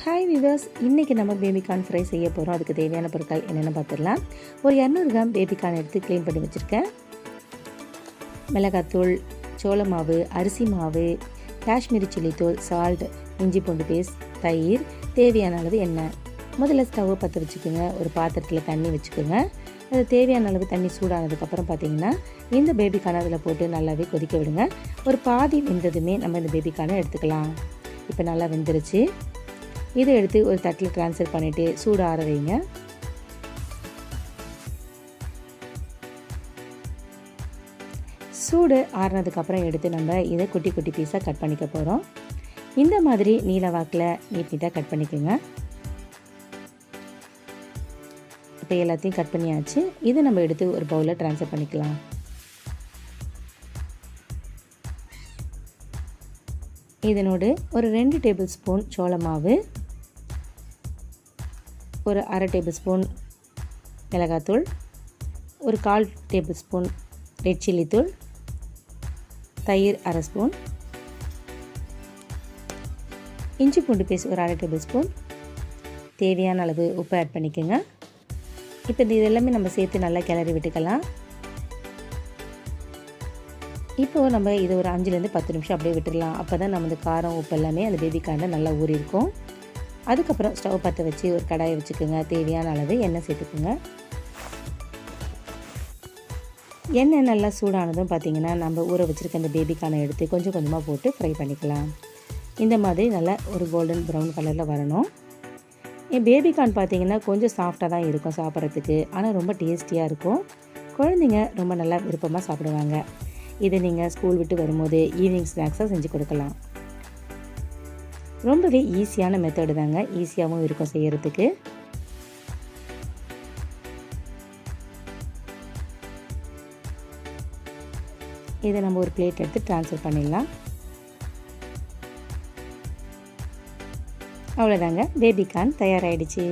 Hi viewers, இன்றைக்கி நம்ம baby corn fry செய்ய போகிறோம். அதுக்கு தேவையான பொருட்கள் என்னென்னு பார்த்துடலாம். ஒரு 200 கிராம் பேபிகார்ன் எடுத்து க்ளீன் பண்ணி வச்சுருக்கேன். மிளகாத்தூள், சோள மாவு, அரிசி மாவு, காஷ்மீரி சில்லி தூள், சால்ட், இஞ்சி பூண்டு பேஸ்ட், தயிர், தேவையான அளவு எண்ணெய். முதல்ல ஸ்டவ்வை பற்ற வச்சுக்கோங்க. ஒரு பாத்திரத்தில் தண்ணி வச்சுக்கோங்க. அது தேவையான அளவு தண்ணி சூடானதுக்கப்புறம் பார்த்திங்கன்னா இந்த பேபிகார்னை அதில் போட்டு நல்லாவே கொதிக்க விடுங்க. ஒரு பாதி வெந்ததுமே நம்ம இந்த பேபிகார்னை எடுத்துக்கலாம். இப்போ நல்லா வெந்துருச்சு. இதை எடுத்து ஒரு தட்டில் ட்ரான்ஸ்ஃபர் பண்ணிவிட்டு சூடு ஆற வைங்க. சூடு ஆறினதுக்கப்புறம் எடுத்து நம்ம இதை குட்டி குட்டி பீஸாக கட் பண்ணிக்க போகிறோம். இந்த மாதிரி நீல வாக்கில் நீட்டாக கட் பண்ணிக்கோங்க. இப்போ எல்லாத்தையும் கட் பண்ணியாச்சு. இதை நம்ம எடுத்து ஒரு பவுலில் ட்ரான்ஸ்ஃபர் பண்ணிக்கலாம். இதனோடு ஒரு 2 டேபிள் ஸ்பூன் சோள மாவு, ஒரு 1/2 டேபிள் ஸ்பூன் மிளகாத்தூள், ஒரு 1/4 டேபிள் ஸ்பூன் ரெட் சில்லி தூள், தயிர் 1/2 ஸ்பூன், இஞ்சி பூண்டு பேஸ்ட் ஒரு 1/2 டேபிள் ஸ்பூன், தேவையான அளவு உப்பு ஆட் பண்ணிக்கோங்க. இப்போ இது எல்லாமே நம்ம சேர்த்து நல்லா கிளறி விட்டுக்கலாம். இப்போது நம்ம இதை ஒரு 5லேருந்து 10 நிமிஷம் அப்படியே விட்டுடலாம். அப்போ தான் நம்ம இந்த காரம் உப்பு எல்லாமே அந்த பேபிகார்னில் நல்லா ஊறி இருக்கும். அதுக்கப்புறம் ஸ்டவ் பற்ற வச்சு ஒரு கடாயை வச்சுக்கோங்க. தேவையான அளவு எண்ணெய் சேர்த்துக்குங்க. எண்ணெய் நல்லா சூடானதும் பார்த்திங்கன்னா நம்ம ஊற வச்சுருக்க அந்த பேபிகார்னை எடுத்து கொஞ்சம் கொஞ்சமாக போட்டு ஃப்ரை பண்ணிக்கலாம். இந்த மாதிரி நல்லா ஒரு கோல்டன் ப்ரௌன் கலரில் வரணும். என் பேபிகார்ன் பார்த்திங்கன்னா கொஞ்சம் சாஃப்டாக தான் இருக்கும் சாப்பிட்றதுக்கு. ஆனால் ரொம்ப டேஸ்டியாக இருக்கும். குழந்தைங்க ரொம்ப நல்லா விருப்பமாக சாப்பிடுவாங்க. இதை நீங்கள் ஸ்கூல் விட்டு வரும்போது ஈவினிங் ஸ்நாக்ஸாக செஞ்சு கொடுக்கலாம். ரொம்பவே ஈஸியான மெத்தடு தாங்க. ஈஸியாகவும் இருக்கும் செய்கிறதுக்கு. இதை நம்ம ஒரு பிளேட் எடுத்து ட்ரான்ஸ்ஃபர் பண்ணிடலாம். அவ்வளோதாங்க, பேபிகார்ன் தயாராகிடுச்சு.